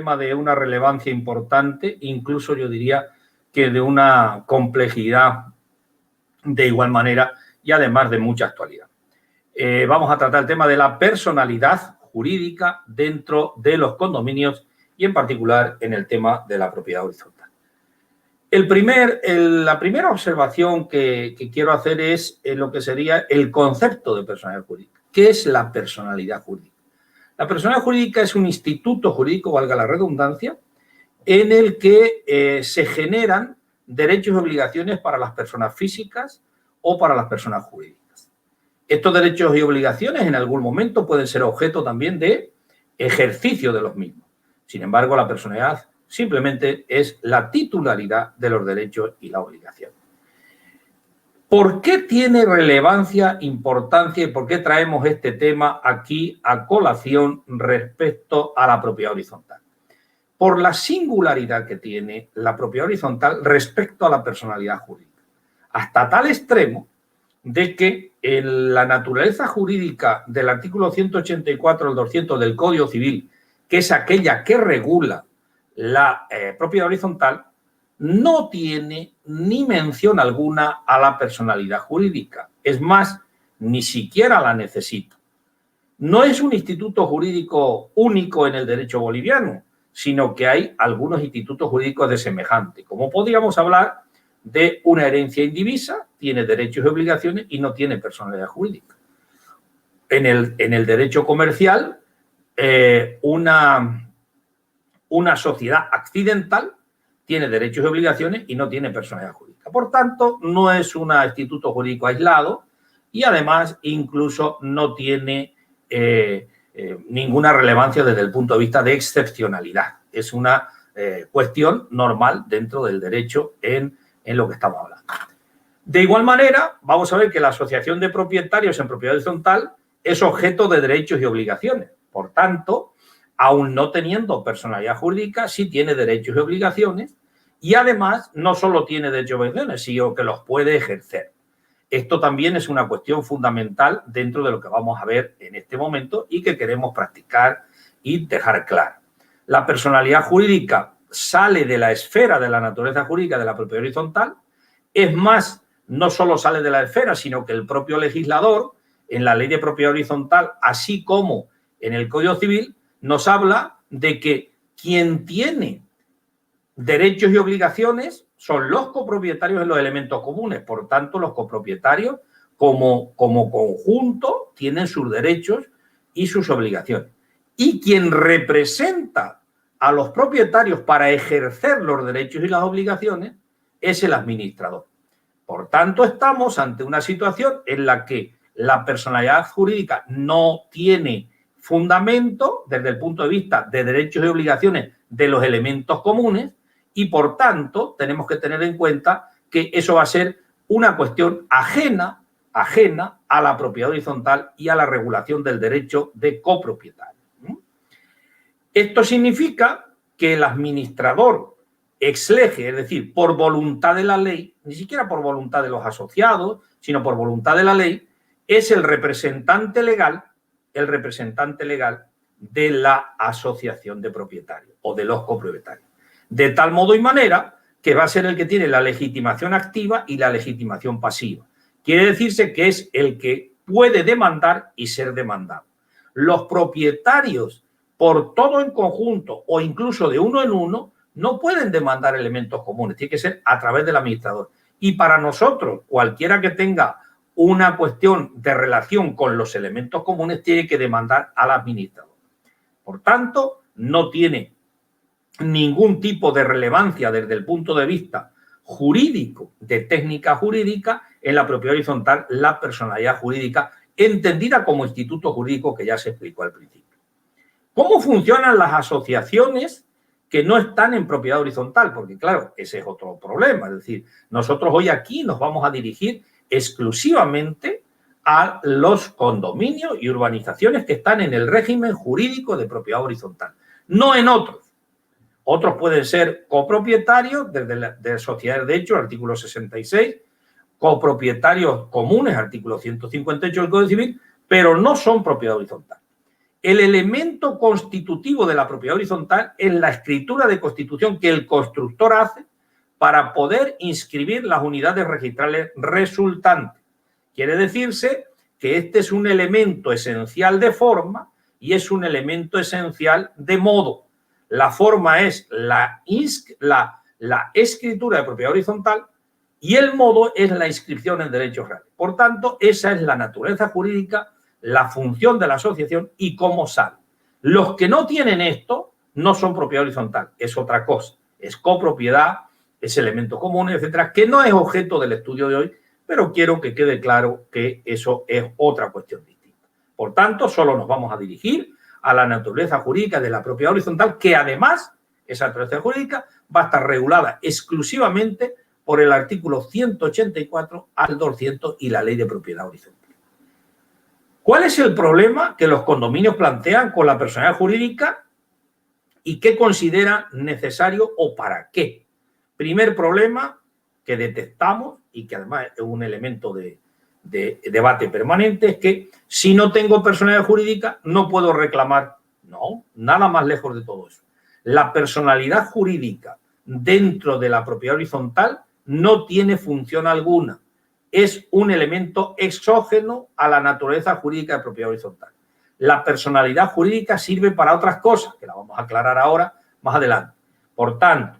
tema de una relevancia importante, incluso yo diría que de una complejidad de igual manera y además de mucha actualidad. Vamos a tratar el tema de la personalidad jurídica dentro de los condominios y en particular en el tema de la propiedad horizontal. La primera observación que quiero hacer es lo que sería el concepto de personalidad jurídica. ¿Qué es la personalidad jurídica? La personalidad jurídica es un instituto jurídico, valga la redundancia, en el que se generan derechos y obligaciones para las personas físicas o para las personas jurídicas. Estos derechos y obligaciones en algún momento pueden ser objeto también de ejercicio de los mismos. Sin embargo, la personalidad simplemente es la titularidad de los derechos y la obligación. ¿Por qué tiene relevancia, importancia y por qué traemos este tema aquí a colación respecto a la propiedad horizontal? Por la singularidad que tiene la propiedad horizontal respecto a la personalidad jurídica. Hasta tal extremo de que en la naturaleza jurídica del artículo 184 al 200 del Código Civil, que es aquella que regula la propiedad horizontal, no tiene ni mención alguna a la personalidad jurídica. Es más, ni siquiera la necesita. No es un instituto jurídico único en el derecho boliviano, sino que hay algunos institutos jurídicos de semejante. Como podríamos hablar de una herencia indivisa, tiene derechos y obligaciones y no tiene personalidad jurídica. En el derecho comercial, una sociedad accidental tiene derechos y obligaciones y no tiene personalidad jurídica. Por tanto, no es un instituto jurídico aislado y además incluso no tiene ninguna relevancia desde el punto de vista de excepcionalidad. Es una cuestión normal dentro del derecho en lo que estamos hablando. De igual manera, vamos a ver que la asociación de propietarios en propiedad horizontal es objeto de derechos y obligaciones. Por tanto, aun no teniendo personalidad jurídica, sí tiene derechos y obligaciones y además no solo tiene derechos y obligaciones, sino que los puede ejercer. Esto también es una cuestión fundamental dentro de lo que vamos a ver en este momento y que queremos practicar y dejar claro. La personalidad jurídica sale de la esfera de la naturaleza jurídica de la propiedad horizontal. Es más, no solo sale de la esfera, sino que el propio legislador, en la ley de propiedad horizontal, así como en el Código Civil, nos habla de que quien tiene derechos y obligaciones son los copropietarios en los elementos comunes. Por tanto, los copropietarios como conjunto tienen sus derechos y sus obligaciones. Y quien representa a los propietarios para ejercer los derechos y las obligaciones es el administrador. Por tanto, estamos ante una situación en la que la personalidad jurídica no tiene fundamento desde el punto de vista de derechos y obligaciones de los elementos comunes y, por tanto, tenemos que tener en cuenta que eso va a ser una cuestión ajena a la propiedad horizontal y a la regulación del derecho de copropietario. Esto significa que el administrador ex lege, es decir, por voluntad de la ley, ni siquiera por voluntad de los asociados, sino por voluntad de la ley, es el representante legal de la asociación de propietarios o de los copropietarios. De tal modo y manera que va a ser el que tiene la legitimación activa y la legitimación pasiva. Quiere decirse que es el que puede demandar y ser demandado. Los propietarios, por todo en conjunto o incluso de uno en uno, no pueden demandar elementos comunes. Tiene que ser a través del administrador. Y para nosotros, cualquiera que tenga una cuestión de relación con los elementos comunes tiene que demandar al administrador. Por tanto, no tiene ningún tipo de relevancia desde el punto de vista jurídico, de técnica jurídica, en la propiedad horizontal, la personalidad jurídica, entendida como instituto jurídico que ya se explicó al principio. ¿Cómo funcionan las asociaciones que no están en propiedad horizontal? Porque, claro, ese es otro problema. Es decir, nosotros hoy aquí nos vamos a dirigir exclusivamente a los condominios y urbanizaciones que están en el régimen jurídico de propiedad horizontal, no en otros. Otros pueden ser copropietarios de sociedades de hecho, artículo 66, copropietarios comunes, artículo 158 del Código Civil, pero no son propiedad horizontal. El elemento constitutivo de la propiedad horizontal es la escritura de constitución que el constructor hace para poder inscribir las unidades registrales resultantes. Quiere decirse que este es un elemento esencial de forma y es un elemento esencial de modo. La forma es la escritura de propiedad horizontal y el modo es la inscripción en derechos reales. Por tanto, esa es la naturaleza jurídica, la función de la asociación y cómo sale. Los que no tienen esto no son propiedad horizontal, es otra cosa. Es copropiedad, es elemento común, etcétera, que no es objeto del estudio de hoy, pero quiero que quede claro que eso es otra cuestión distinta. Por tanto, solo nos vamos a dirigir a la naturaleza jurídica de la propiedad horizontal, que además, esa naturaleza jurídica va a estar regulada exclusivamente por el artículo 184 al 200 y la ley de propiedad horizontal. ¿Cuál es el problema que los condominios plantean con la personalidad jurídica y qué consideran necesario o para qué? Primer problema que detectamos y que además es un elemento de debate permanente es que si no tengo personalidad jurídica no puedo reclamar. No, nada más lejos de todo eso. La personalidad jurídica dentro de la propiedad horizontal no tiene función alguna. Es un elemento exógeno a la naturaleza jurídica de propiedad horizontal. La personalidad jurídica sirve para otras cosas, que la vamos a aclarar ahora más adelante. Por tanto,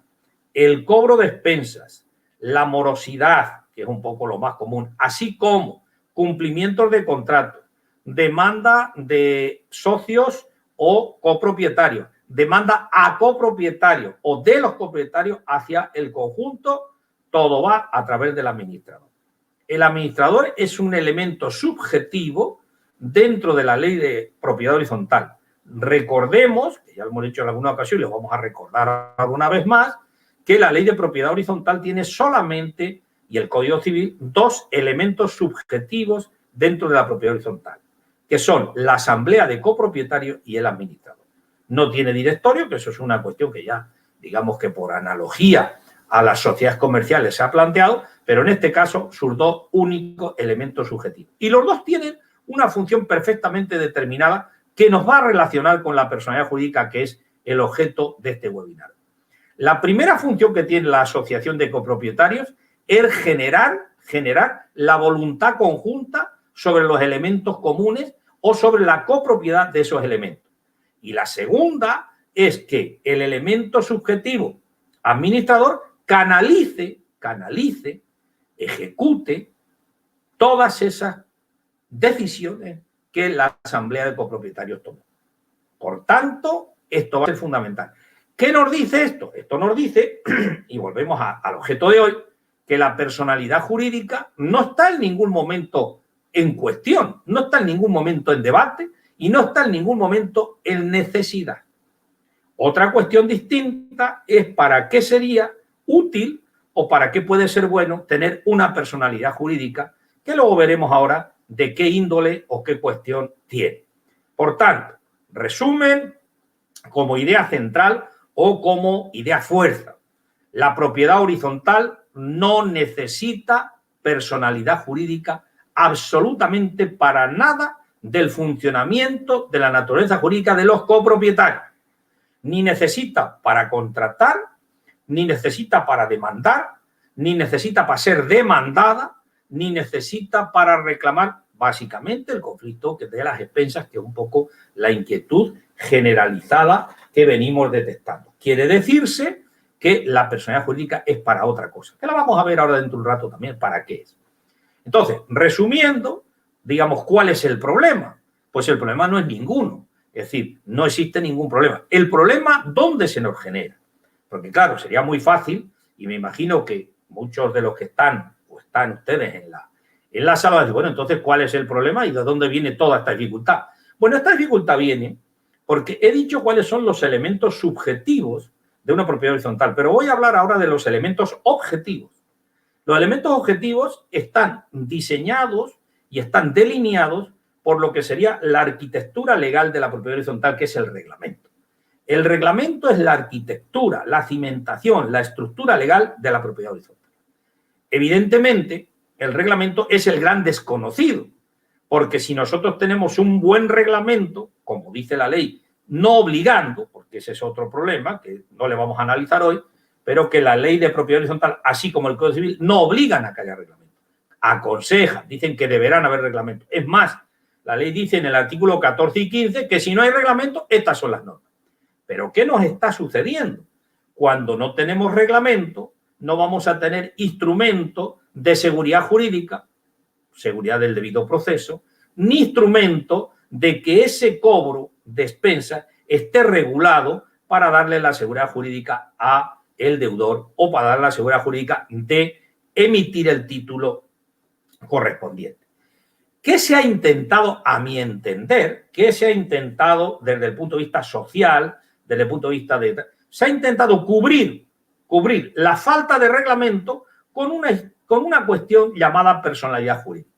el cobro de expensas, la morosidad, que es un poco lo más común, así como cumplimientos de contrato, demanda de socios o copropietarios, demanda a copropietarios o de los copropietarios hacia el conjunto, todo va a través del administrador. El administrador es un elemento subjetivo dentro de la ley de propiedad horizontal. Recordemos, que ya lo hemos dicho en alguna ocasión y lo vamos a recordar alguna vez más, que la ley de propiedad horizontal tiene solamente, y el Código Civil, dos elementos subjetivos dentro de la propiedad horizontal, que son la asamblea de copropietarios y el administrador. No tiene directorio, que eso es una cuestión que ya, digamos que por analogía a las sociedades comerciales se ha planteado, pero en este caso sus dos únicos elementos subjetivos. Y los dos tienen una función perfectamente determinada que nos va a relacionar con la personalidad jurídica, que es el objeto de este webinar. La primera función que tiene la asociación de copropietarios es generar la voluntad conjunta sobre los elementos comunes o sobre la copropiedad de esos elementos. Y la segunda es que el elemento subjetivo administrador canalice, ejecute todas esas decisiones que la asamblea de copropietarios tomó. Por tanto, esto va a ser fundamental. ¿Qué nos dice esto? Esto nos dice, y volvemos al objeto de hoy, que la personalidad jurídica no está en ningún momento en cuestión, no está en ningún momento en debate y no está en ningún momento en necesidad. Otra cuestión distinta es para qué sería útil o para qué puede ser bueno tener una personalidad jurídica, que luego veremos ahora de qué índole o qué cuestión tiene. Por tanto, resumen como idea central o como idea fuerza. La propiedad horizontal no necesita personalidad jurídica absolutamente para nada del funcionamiento de la naturaleza jurídica de los copropietarios. Ni necesita para contratar, ni necesita para demandar, ni necesita para ser demandada, ni necesita para reclamar básicamente el conflicto que de las expensas, que es un poco la inquietud generalizada que venimos detectando. Quiere decirse que la personalidad jurídica es para otra cosa, que la vamos a ver ahora dentro de un rato también para qué es. Entonces, resumiendo, digamos, ¿cuál es el problema? Pues el problema no es ninguno, es decir, no existe ningún problema. El problema, ¿dónde se nos genera? Porque claro, sería muy fácil, y me imagino que muchos de los que están o están ustedes en la sala, bueno, entonces, ¿cuál es el problema y de dónde viene toda esta dificultad? Bueno, esta dificultad viene porque he dicho cuáles son los elementos subjetivos de una propiedad horizontal, pero voy a hablar ahora de los elementos objetivos. Los elementos objetivos están diseñados y están delineados por lo que sería la arquitectura legal de la propiedad horizontal, que es el reglamento. El reglamento es la arquitectura, la cimentación, la estructura legal de la propiedad horizontal. Evidentemente, el reglamento es el gran desconocido, porque si nosotros tenemos un buen reglamento, como dice la ley, no obligando, porque ese es otro problema que no le vamos a analizar hoy, pero que la ley de propiedad horizontal, así como el Código Civil, no obligan a que haya reglamento. Aconsejan, dicen que deberán haber reglamento. Es más, la ley dice en el artículo 14 y 15 que si no hay reglamento, estas son las normas. Pero ¿qué nos está sucediendo? Cuando no tenemos reglamento, no vamos a tener instrumento de seguridad jurídica, seguridad del debido proceso, ni instrumento de que ese cobro de expensas esté regulado para darle la seguridad jurídica a el deudor o para darle la seguridad jurídica de emitir el título correspondiente. ¿Qué se ha intentado, a mi entender? ¿Qué se ha intentado desde el punto de vista social, desde el punto de vista de... Se ha intentado cubrir la falta de reglamento con una cuestión llamada personalidad jurídica.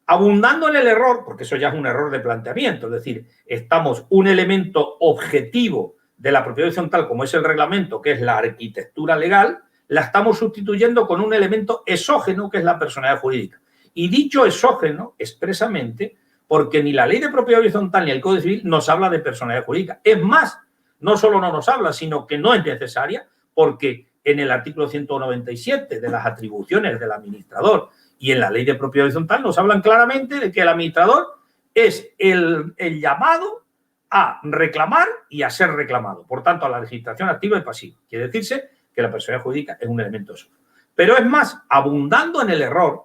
Abundando en el error, porque eso ya es un error de planteamiento, es decir, estamos un elemento objetivo de la propiedad horizontal, como es el reglamento, que es la arquitectura legal, la estamos sustituyendo con un elemento exógeno, que es la personalidad jurídica. Y dicho exógeno, expresamente, porque ni la ley de propiedad horizontal ni el Código Civil nos habla de personalidad jurídica. Es más, no solo no nos habla, sino que no es necesaria, porque en el artículo 197 de las atribuciones del administrador y en la ley de propiedad horizontal nos hablan claramente de que el administrador es el llamado a reclamar y a ser reclamado. Por tanto, a la legislación activa y pasiva. Quiere decirse que la personalidad jurídica es un elemento de eso. Pero es más, abundando en el error,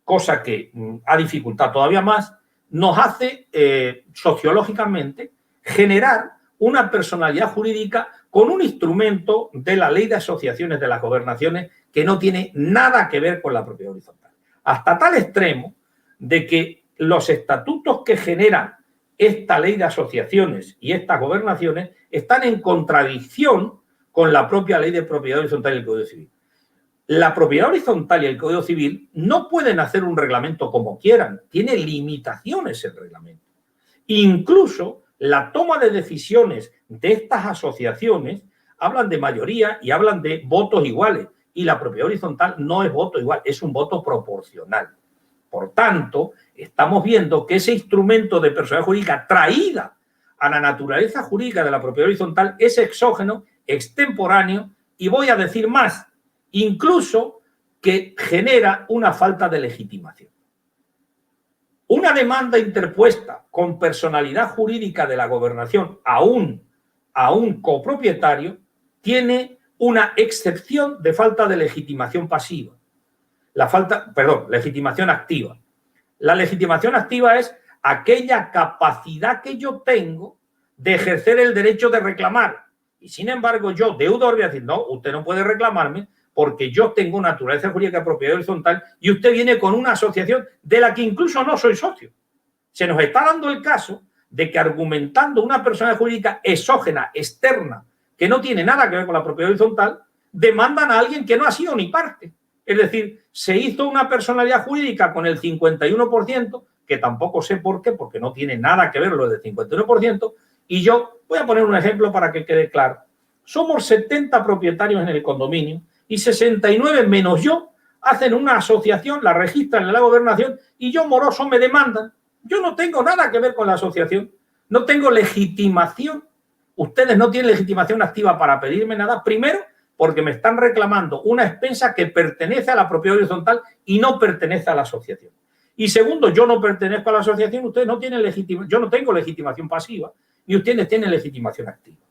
cosa que ha dificultado todavía más, nos hace sociológicamente generar una personalidad jurídica con un instrumento de la ley de asociaciones de las gobernaciones que no tiene nada que ver con la propiedad horizontal. Hasta tal extremo de que los estatutos que generan esta ley de asociaciones y estas gobernaciones están en contradicción con la propia ley de propiedad horizontal y el Código Civil. La propiedad horizontal y el Código Civil no pueden hacer un reglamento como quieran, tiene limitaciones el reglamento. Incluso la toma de decisiones de estas asociaciones hablan de mayoría y hablan de votos iguales, y la propiedad horizontal no es voto igual, es un voto proporcional. Por tanto, estamos viendo que ese instrumento de personalidad jurídica traída a la naturaleza jurídica de la propiedad horizontal es exógeno, extemporáneo y voy a decir más, incluso que genera una falta de legitimación. Una demanda interpuesta con personalidad jurídica de la gobernación a un copropietario tiene una excepción de falta de legitimación pasiva. Legitimación activa. La legitimación activa es aquella capacidad que yo tengo de ejercer el derecho de reclamar. Y sin embargo, yo, deudor, voy a decir, no, usted no puede reclamarme porque yo tengo naturaleza jurídica de propiedad horizontal y usted viene con una asociación de la que incluso no soy socio. Se nos está dando el caso de que argumentando una personalidad jurídica exógena, externa, que no tiene nada que ver con la propiedad horizontal, demandan a alguien que no ha sido ni parte. Es decir, se hizo una personalidad jurídica con el 51%, que tampoco sé por qué, porque no tiene nada que ver lo del 51%, y yo voy a poner un ejemplo para que quede claro. Somos 70 propietarios en el condominio y 69 menos yo hacen una asociación, la registran en la gobernación y yo, moroso, me demandan. Yo no tengo nada que ver con la asociación, no tengo legitimación. Ustedes no tienen legitimación activa para pedirme nada. Primero, porque me están reclamando una expensa que pertenece a la propiedad horizontal y no pertenece a la asociación. Y segundo, yo no pertenezco a la asociación, ustedes no tienen legitimación, yo no tengo legitimación pasiva y ustedes tienen legitimación activa.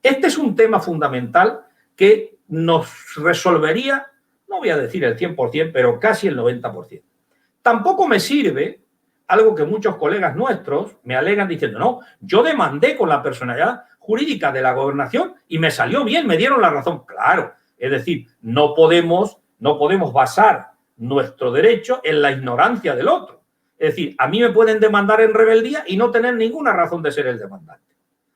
Este es un tema fundamental que nos resolvería, no voy a decir el 100%, pero casi el 90%. Tampoco me sirve algo que muchos colegas nuestros me alegan diciendo, no, yo demandé con la personalidad jurídica de la gobernación y me salió bien, me dieron la razón. Claro, es decir, no podemos basar nuestro derecho en la ignorancia del otro. Es decir, a mí me pueden demandar en rebeldía y no tener ninguna razón de ser el demandante,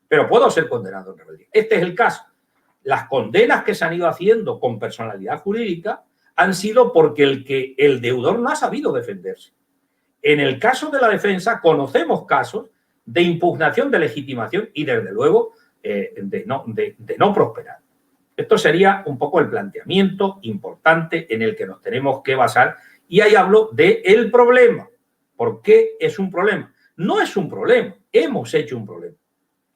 pero puedo ser condenado en rebeldía. Este es el caso. Las condenas que se han ido haciendo con personalidad jurídica han sido porque el deudor no ha sabido defenderse. En el caso de la defensa, conocemos casos de impugnación de legitimación y, desde luego, de no prosperar. Esto sería un poco el planteamiento importante en el que nos tenemos que basar. Y ahí hablo del problema. ¿Por qué es un problema? No es un problema, hemos hecho un problema.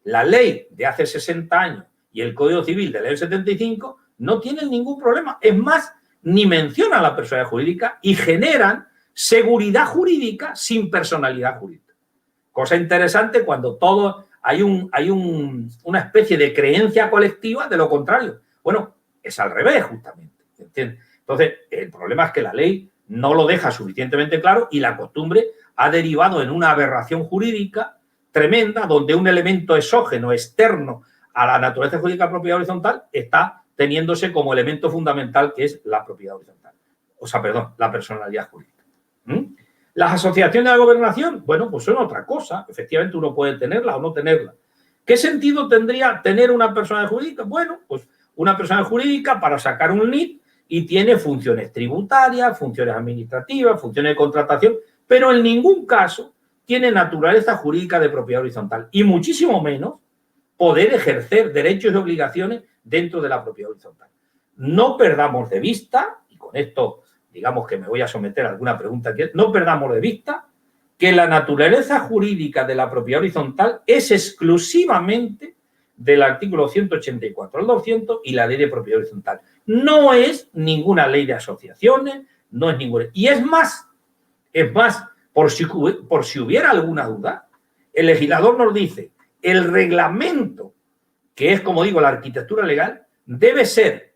La ley de hace 60 años y el Código Civil del año 75 no tienen ningún problema. Es más, ni mencionan la personalidad jurídica y generan seguridad jurídica sin personalidad jurídica. Cosa interesante cuando todo hay una especie de creencia colectiva de lo contrario. Bueno, es al revés, justamente. ¿Entiendes? Entonces, el problema es que la ley no lo deja suficientemente claro y la costumbre ha derivado en una aberración jurídica tremenda donde un elemento exógeno, externo a la naturaleza jurídica de propiedad horizontal está teniéndose como elemento fundamental que es la propiedad horizontal. O sea, perdón, la personalidad jurídica. Las asociaciones de gobernación, bueno, pues son otra cosa. Efectivamente, uno puede tenerla o no tenerla. ¿Qué sentido tendría tener una personalidad jurídica? Bueno, pues una personalidad jurídica para sacar un NIT y tiene funciones tributarias, funciones administrativas, funciones de contratación, pero en ningún caso tiene naturaleza jurídica de propiedad horizontal y muchísimo menos poder ejercer derechos y obligaciones dentro de la propiedad horizontal. No perdamos de vista, y con esto digamos que me voy a someter a alguna pregunta aquí, no perdamos de vista que la naturaleza jurídica de la propiedad horizontal es exclusivamente del artículo 184 al 200 y la ley de propiedad horizontal. No es ninguna ley de asociaciones, no es ninguna. Y es más, por si hubiera alguna duda, el legislador nos dice, el reglamento, que es, como digo, la arquitectura legal, debe ser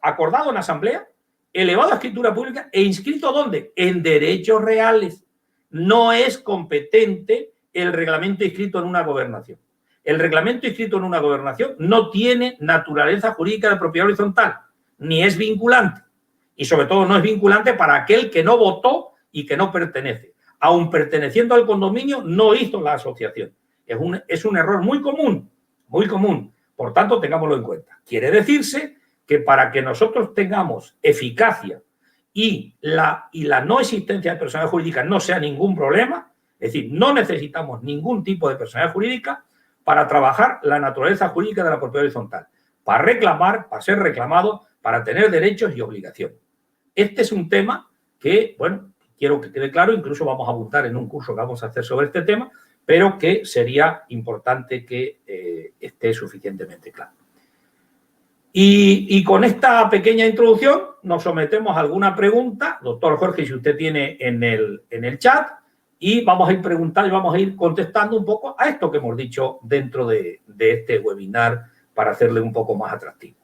acordado en asamblea, elevado a escritura pública e inscrito ¿dónde? En derechos reales. No es competente el reglamento inscrito en una gobernación. El reglamento inscrito en una gobernación no tiene naturaleza jurídica de propiedad horizontal, ni es vinculante. Y sobre todo no es vinculante para aquel que no votó y que no pertenece. Aun perteneciendo al condominio, no hizo la asociación. Es un error muy común, muy común. Por tanto, tengámoslo en cuenta. Quiere decirse que para que nosotros tengamos eficacia y la no existencia de personalidad jurídica no sea ningún problema, es decir, no necesitamos ningún tipo de personalidad jurídica para trabajar la naturaleza jurídica de la propiedad horizontal, para reclamar, para ser reclamado, para tener derechos y obligaciones. Este es un tema que, bueno, quiero que quede claro, incluso vamos a apuntar en un curso que vamos a hacer sobre este tema, pero que sería importante que esté suficientemente claro. Y con esta pequeña introducción nos sometemos a alguna pregunta, doctor Jorge, si usted tiene en el chat, y vamos a ir preguntando y vamos a ir contestando un poco a esto que hemos dicho dentro de este webinar para hacerle un poco más atractivo.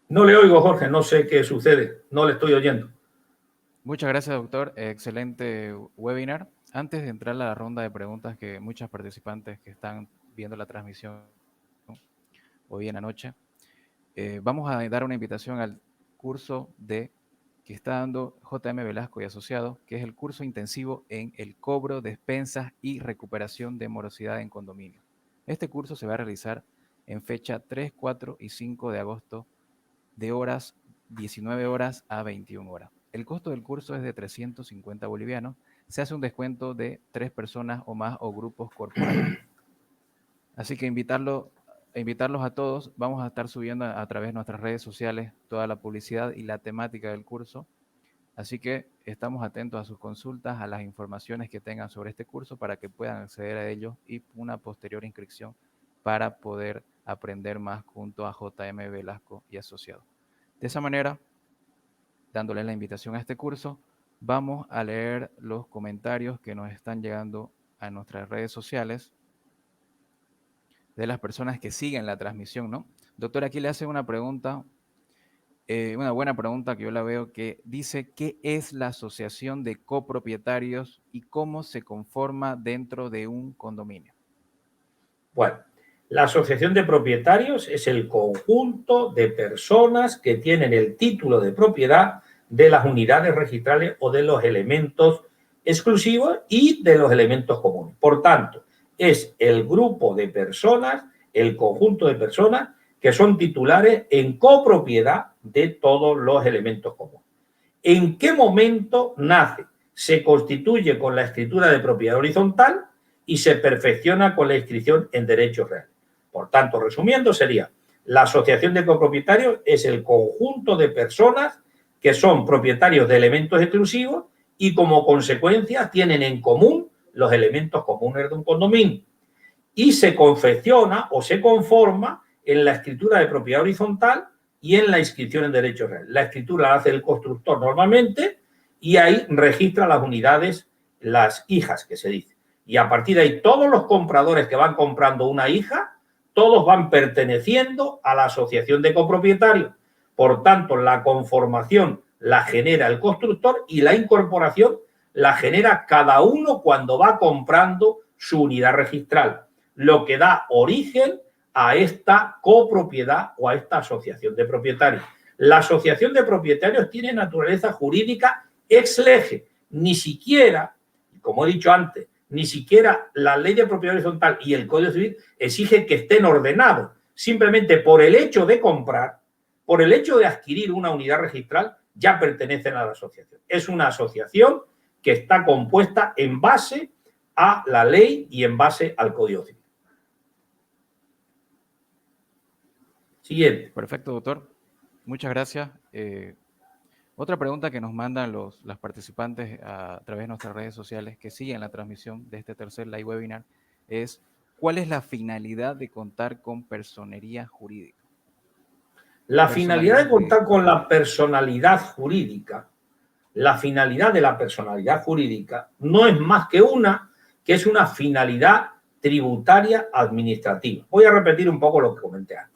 No le oigo, Jorge, no sé qué sucede, no le estoy oyendo. Muchas gracias, doctor. Excelente webinar. Antes de entrar a la ronda de preguntas que muchos participantes que están viendo la transmisión hoy en la noche, vamos a dar una invitación al curso que está dando J.M. Velasco y Asociados, que es el curso intensivo en el cobro, despensas y recuperación de morosidad en condominio. Este curso se va a realizar en fecha 3, 4 y 5 de agosto de 19 horas a 21 horas. El costo del curso es de 350 bolivianos. Se hace un descuento de 3 personas o más o grupos corporativos. Así que invitarlos a todos. Vamos a estar subiendo a través de nuestras redes sociales toda la publicidad y la temática del curso. Así que estamos atentos a sus consultas, a las informaciones que tengan sobre este curso para que puedan acceder a ellos y una posterior inscripción para poder aprender más junto a J.M. Velasco y Asociados. De esa manera, dándoles la invitación a este curso, vamos a leer los comentarios que nos están llegando a nuestras redes sociales de las personas que siguen la transmisión, ¿no? Doctor, aquí le hace una pregunta, una buena pregunta que yo la veo, que dice, ¿qué es la asociación de copropietarios y cómo se conforma dentro de un condominio? Bueno, la asociación de propietarios es el conjunto de personas que tienen el título de propiedad de las unidades registrales o de los elementos exclusivos y de los elementos comunes. Por tanto, es el grupo de personas, el conjunto de personas que son titulares en copropiedad de todos los elementos comunes. ¿En qué momento nace? Se constituye con la escritura de propiedad horizontal y se perfecciona con la inscripción en derechos reales. Por tanto, resumiendo, sería La asociación de copropietarios es el conjunto de personas que son propietarios de elementos exclusivos y como consecuencia tienen en común los elementos comunes de un condominio. Y se confecciona o se conforma en la escritura de propiedad horizontal y en la inscripción en derecho real. La escritura la hace el constructor normalmente y ahí registra las unidades, las hijas que se dice. Y a partir de ahí todos los compradores que van comprando una hija, todos van perteneciendo a la asociación de copropietarios. Por tanto, la conformación la genera el constructor y la incorporación la genera cada uno cuando va comprando su unidad registral, lo que da origen a esta copropiedad o a esta asociación de propietarios. La asociación de propietarios tiene naturaleza jurídica ex lege. Ni siquiera, como he dicho antes, ni siquiera la ley de propiedad horizontal y el Código Civil exigen que estén ordenados. Simplemente por el hecho de comprar, por el hecho de adquirir una unidad registral, ya pertenecen a la asociación. Es una asociación que está compuesta en base a la ley y en base al Código Civil. Siguiente. Perfecto, doctor. Muchas gracias. Otra pregunta que nos mandan los participantes a través de nuestras redes sociales que siguen la transmisión de este tercer live webinar es ¿cuál es la finalidad de contar con personería jurídica? La finalidad de contar con la personalidad jurídica, la finalidad de la personalidad jurídica no es más que que es una finalidad tributaria administrativa. Voy a repetir un poco lo que comenté antes.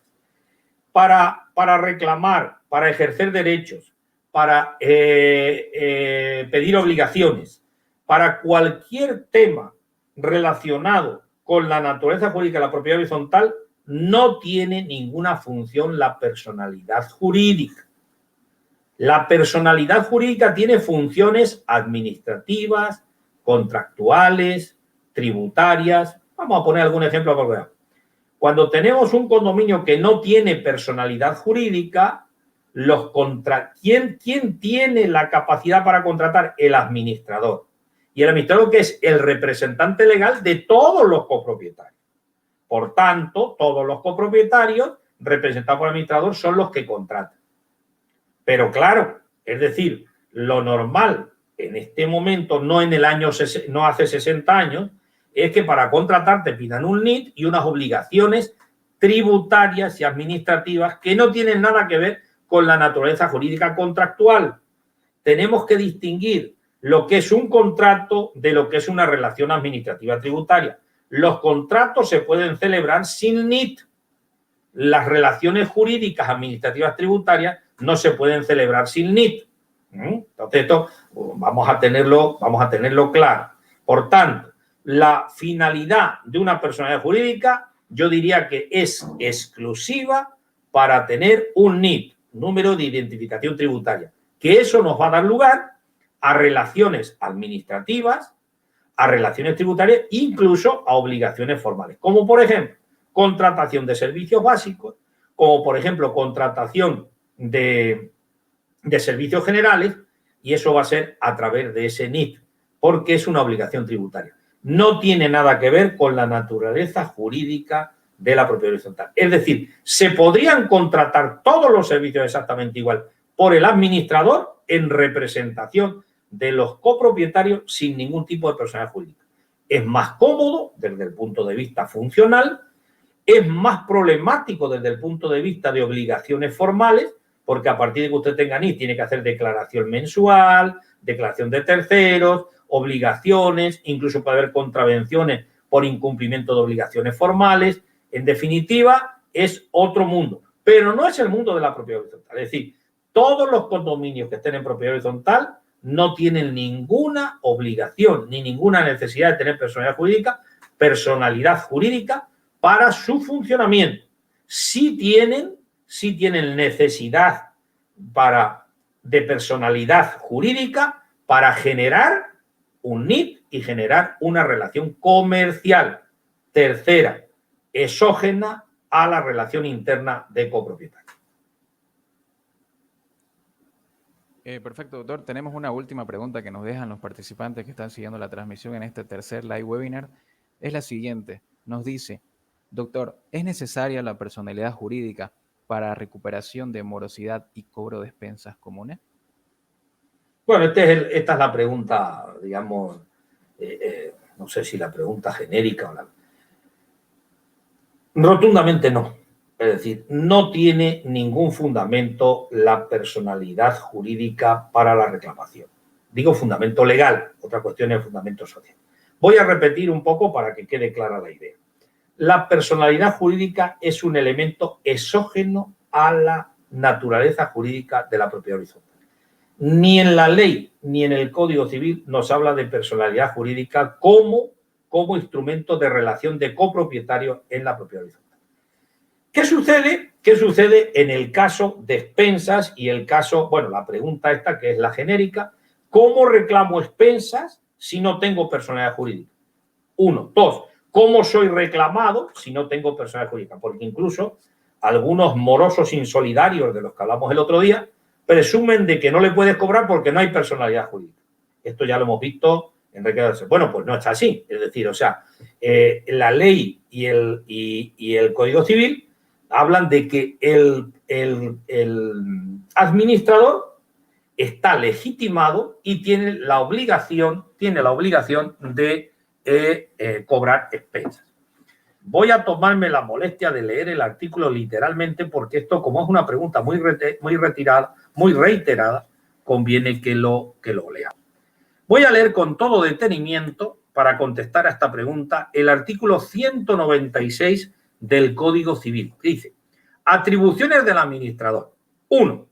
Para reclamar, para ejercer derechos, para pedir obligaciones, para cualquier tema relacionado con la naturaleza jurídica de la propiedad horizontal, no tiene ninguna función la personalidad jurídica. La personalidad jurídica tiene funciones administrativas, contractuales, tributarias. Vamos a poner algún ejemplo para que veamos. Cuando tenemos un condominio que no tiene personalidad jurídica, ¿quién tiene la capacidad para contratar? El administrador. Y el administrador, que es el representante legal de todos los copropietarios. Por tanto, todos los copropietarios representados por el administrador son los que contratan. Pero claro, es decir, lo normal en este momento, no en el año, no hace 60 años, es que para contratar te pidan un NIT y unas obligaciones tributarias y administrativas que no tienen nada que ver con la naturaleza jurídica contractual. Tenemos que distinguir lo que es un contrato de lo que es una relación administrativa tributaria. Los contratos se pueden celebrar sin NIT. Las relaciones jurídicas administrativas tributarias no se pueden celebrar sin NIT. Entonces, esto vamos a tenerlo claro. Por tanto, la finalidad de una personalidad jurídica, yo diría que es exclusiva para tener un NIT, número de identificación tributaria, que eso nos va a dar lugar a relaciones administrativas, a relaciones tributarias, incluso a obligaciones formales, como por ejemplo, contratación de servicios básicos, como por ejemplo, contratación de servicios generales, y eso va a ser a través de ese NIT, porque es una obligación tributaria. No tiene nada que ver con la naturaleza jurídica de la propiedad horizontal. Es decir, se podrían contratar todos los servicios exactamente igual por el administrador en representación de los copropietarios sin ningún tipo de personalidad jurídica. Es más cómodo desde el punto de vista funcional, es más problemático desde el punto de vista de obligaciones formales, porque a partir de que usted tenga NIT tiene que hacer declaración mensual, declaración de terceros, obligaciones, incluso puede haber contravenciones por incumplimiento de obligaciones formales. En definitiva, es otro mundo, pero no es el mundo de la propiedad horizontal. Es decir, todos los condominios que estén en propiedad horizontal no tienen ninguna obligación ni ninguna necesidad de tener personalidad jurídica para su funcionamiento. Sí tienen necesidad de personalidad jurídica para generar un NIT y generar una relación comercial. Tercera, exógena a la relación interna de copropietario. Perfecto, doctor. Tenemos una última pregunta que nos dejan los participantes que están siguiendo la transmisión en este tercer live webinar. Es la siguiente. Nos dice, Doctor, ¿es necesaria la personalidad jurídica para recuperación de morosidad y cobro de expensas comunes? Bueno, esta es la pregunta, digamos, no sé si la pregunta genérica o la... Rotundamente no. Es decir, no tiene ningún fundamento la personalidad jurídica para la reclamación. Digo fundamento legal, otra cuestión es el fundamento social. Voy a repetir un poco para que quede clara la idea. La personalidad jurídica es un elemento exógeno a la naturaleza jurídica de la propiedad horizontal. Ni en la ley ni en el Código Civil nos habla de personalidad jurídica como instrumento de relación de copropietarios en la propiedad horizontal. ¿Qué sucede? ¿Qué sucede en el caso de expensas y el caso, bueno, la pregunta esta que es la genérica, ¿cómo reclamo expensas si no tengo personalidad jurídica? Uno. Dos, ¿cómo soy reclamado si no tengo personalidad jurídica? Porque incluso algunos morosos insolidarios de los que hablamos el otro día presumen de que no le puedes cobrar porque no hay personalidad jurídica. Esto ya lo hemos visto en Enrique. Bueno, pues no está así. Es decir, o sea, la ley y el Código Civil hablan de que el administrador está legitimado y tiene la obligación de cobrar expensas. Voy a tomarme la molestia de leer el artículo literalmente porque esto, como es una pregunta muy reiterada, conviene que lo leamos. Voy a leer con todo detenimiento, para contestar a esta pregunta, el artículo 196 del Código Civil. Dice, atribuciones del administrador. 1.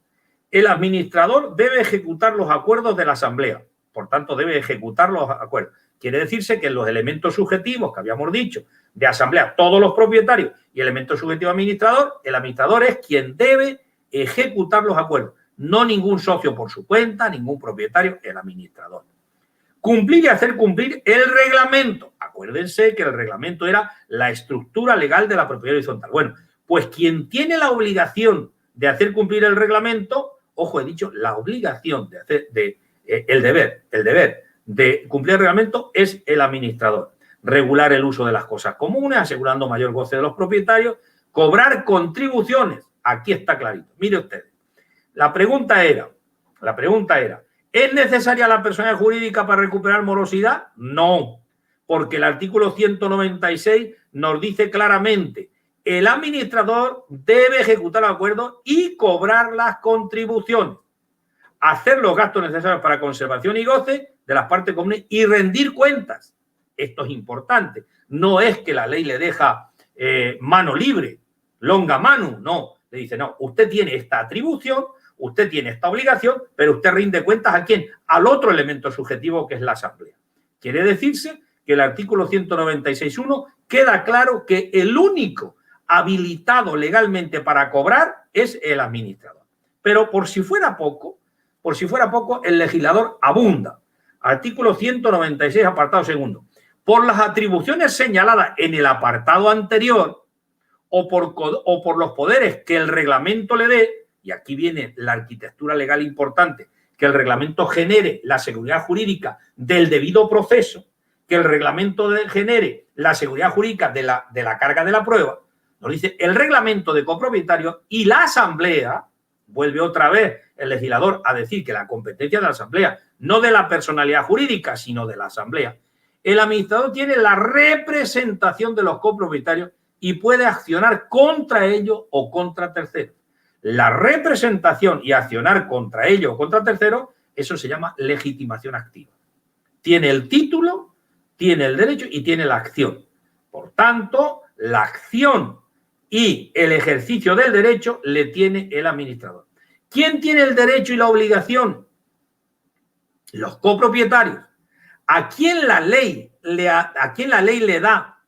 El administrador debe ejecutar los acuerdos de la Asamblea. Por tanto, debe ejecutar los acuerdos. Quiere decirse que los elementos subjetivos que habíamos dicho de asamblea, todos los propietarios y elemento subjetivo administrador, el administrador es quien debe ejecutar los acuerdos. No ningún socio por su cuenta, ningún propietario, el administrador. Cumplir y hacer cumplir el reglamento. Acuérdense que el reglamento era la estructura legal de la propiedad horizontal. Bueno, pues quien tiene la obligación de hacer cumplir el reglamento, ojo, he dicho la obligación de hacer, el deber de cumplir el reglamento es el administrador. Regular el uso de las cosas comunes, asegurando mayor goce de los propietarios, cobrar contribuciones. Aquí está clarito. Mire usted. La pregunta era, ¿es necesaria la personalidad jurídica para recuperar morosidad? No, porque el artículo 196 nos dice claramente, el administrador debe ejecutar el acuerdo y cobrar las contribuciones, hacer los gastos necesarios para conservación y goce de las partes comunes y rendir cuentas. Esto es importante. No es que la ley le deja mano libre, longa mano, no. Le dice, no, usted tiene esta atribución, usted tiene esta obligación, pero usted rinde cuentas ¿a quién? Al otro elemento subjetivo que es la asamblea. Quiere decirse que el artículo 196.1 queda claro que el único habilitado legalmente para cobrar es el administrador. Pero por si fuera poco, el legislador abunda. Artículo 196, apartado segundo. Por las atribuciones señaladas en el apartado anterior o por los poderes que el reglamento le dé, y aquí viene la arquitectura legal importante, que el reglamento genere la seguridad jurídica del debido proceso, que el reglamento genere la seguridad jurídica de la carga de la prueba, nos dice el reglamento de copropietarios y la asamblea, vuelve otra vez el legislador a decir que la competencia de la asamblea, no de la personalidad jurídica, sino de la asamblea. El administrador tiene la representación de los copropietarios y puede accionar contra ellos o contra terceros. La representación y accionar contra ellos o contra terceros, eso se llama legitimación activa. Tiene el título, tiene el derecho y tiene la acción. Por tanto, la acción y el ejercicio del derecho le tiene el administrador. ¿Quién tiene el derecho y la obligación? Los copropietarios. ¿A quién la ley le da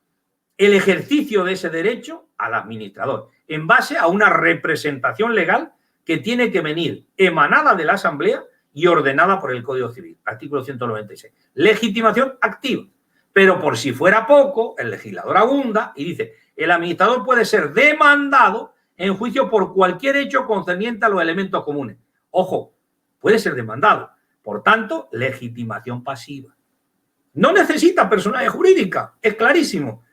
el ejercicio de ese derecho? Al administrador, en base a una representación legal que tiene que venir emanada de la Asamblea y ordenada por el Código Civil. Artículo 196. Legitimación activa. Pero por si fuera poco, el legislador abunda y dice, el administrador puede ser demandado en juicio por cualquier hecho concerniente a los elementos comunes. Ojo, puede ser demandado. Por tanto, legitimación pasiva. No necesita personalidad jurídica, es clarísimo.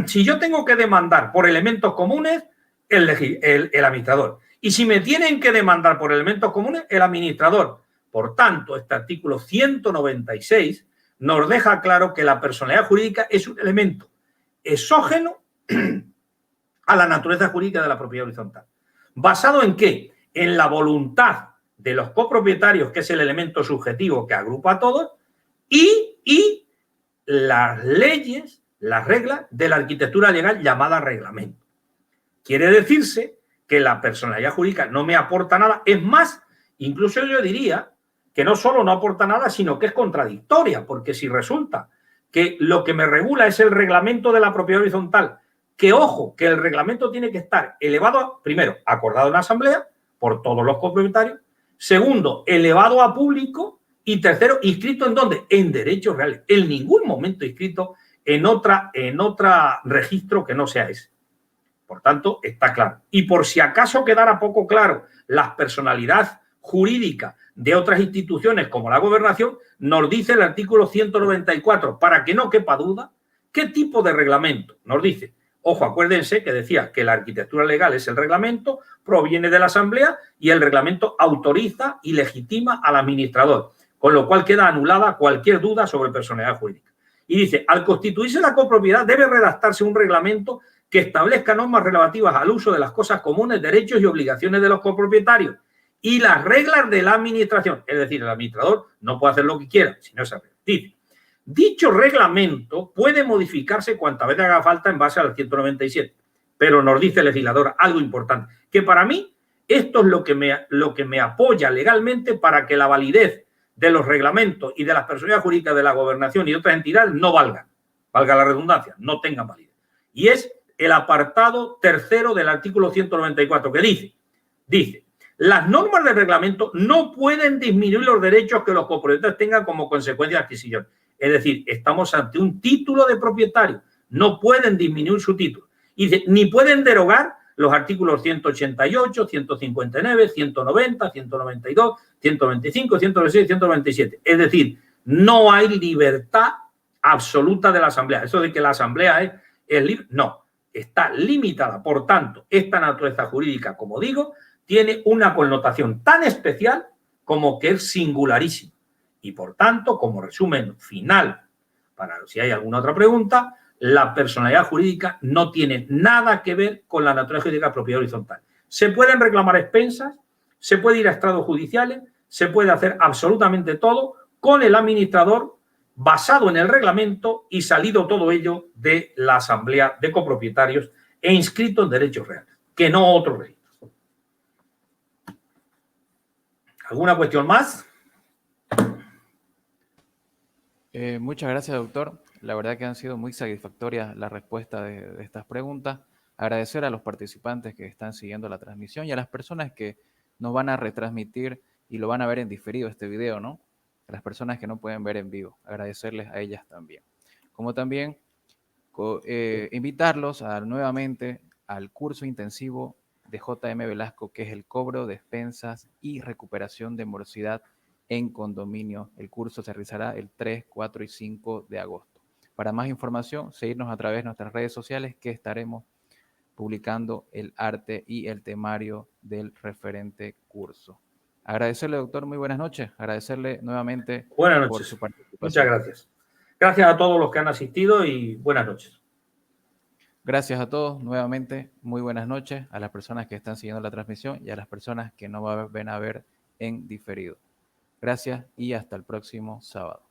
Si yo tengo que demandar por elementos comunes, el administrador. Y si me tienen que demandar por elementos comunes, el administrador. Por tanto, este artículo 196 nos deja claro que la personalidad jurídica es un elemento exógeno a la naturaleza jurídica de la propiedad horizontal. ¿Basado en qué? En la voluntad de los copropietarios, que es el elemento subjetivo que agrupa a todos, y las leyes, las reglas de la arquitectura legal llamada reglamento. Quiere decirse que la personalidad jurídica no me aporta nada. Es más, incluso yo diría que no solo no aporta nada, sino que es contradictoria, porque si resulta que lo que me regula es el reglamento de la propiedad horizontal, que ojo, que el reglamento tiene que estar elevado, primero, acordado en asamblea por todos los copropietarios, segundo, elevado a público y tercero, inscrito ¿en dónde? En derechos reales. En ningún momento inscrito en otra registro que no sea ese. Por tanto, está claro. Y por si acaso quedara poco claro las personalidades jurídicas de otras instituciones como la gobernación, nos dice el artículo 194, para que no quepa duda, ¿qué tipo de reglamento? Nos dice, ojo, acuérdense que decía que la arquitectura legal es el reglamento, proviene de la asamblea y el reglamento autoriza y legitima al administrador, con lo cual queda anulada cualquier duda sobre personalidad jurídica. Y dice, al constituirse la copropiedad debe redactarse un reglamento que establezca normas relativas al uso de las cosas comunes, derechos y obligaciones de los copropietarios y las reglas de la administración. Es decir, el administrador no puede hacer lo que quiera, sino es dice, dicho reglamento puede modificarse cuantas veces haga falta en base al 197. Pero nos dice el legislador algo importante, que para mí esto es lo que me apoya legalmente para que la validez de los reglamentos y de las personalidades jurídicas de la gobernación y otras entidades no valgan, valga la redundancia, no tengan validez. Y es el apartado tercero del artículo 194, que dice, las normas del reglamento no pueden disminuir los derechos que los copropietarios tengan como consecuencia de adquisición. Es decir, estamos ante un título de propietario, no pueden disminuir su título. Y dice, ni pueden derogar los artículos 188, 159, 190, 192, 125, 196, 197. Es decir, no hay libertad absoluta de la asamblea. Eso de que la asamblea es libre, no. Está limitada. Por tanto, esta naturaleza jurídica, como digo, tiene una connotación tan especial como que es singularísima. Y por tanto, como resumen final, para si hay alguna otra pregunta, la personalidad jurídica no tiene nada que ver con la naturaleza jurídica de la propiedad horizontal. Se pueden reclamar expensas, se puede ir a estrados judiciales, se puede hacer absolutamente todo con el administrador basado en el reglamento y salido todo ello de la asamblea de copropietarios e inscrito en derechos reales, que no otros registros. ¿Alguna cuestión más? Muchas gracias, doctor. La verdad que han sido muy satisfactorias las respuestas de estas preguntas. Agradecer a los participantes que están siguiendo la transmisión y a las personas que nos van a retransmitir y lo van a ver en diferido este video, ¿no? A las personas que no pueden ver en vivo. Agradecerles a ellas también. Como también invitarlos nuevamente al curso intensivo de J.M. Velasco, que es el cobro de expensas y recuperación de morosidad en condominio. El curso se realizará el 3, 4 y 5 de agosto. Para más información, seguirnos a través de nuestras redes sociales, que estaremos publicando el arte y el temario del referente curso. Agradecerle, doctor, muy buenas noches. Agradecerle nuevamente por su participación. Muchas gracias. Gracias a todos los que han asistido y buenas noches. Gracias a todos nuevamente. Muy buenas noches a las personas que están siguiendo la transmisión y a las personas que no van a ver en diferido. Gracias y hasta el próximo sábado.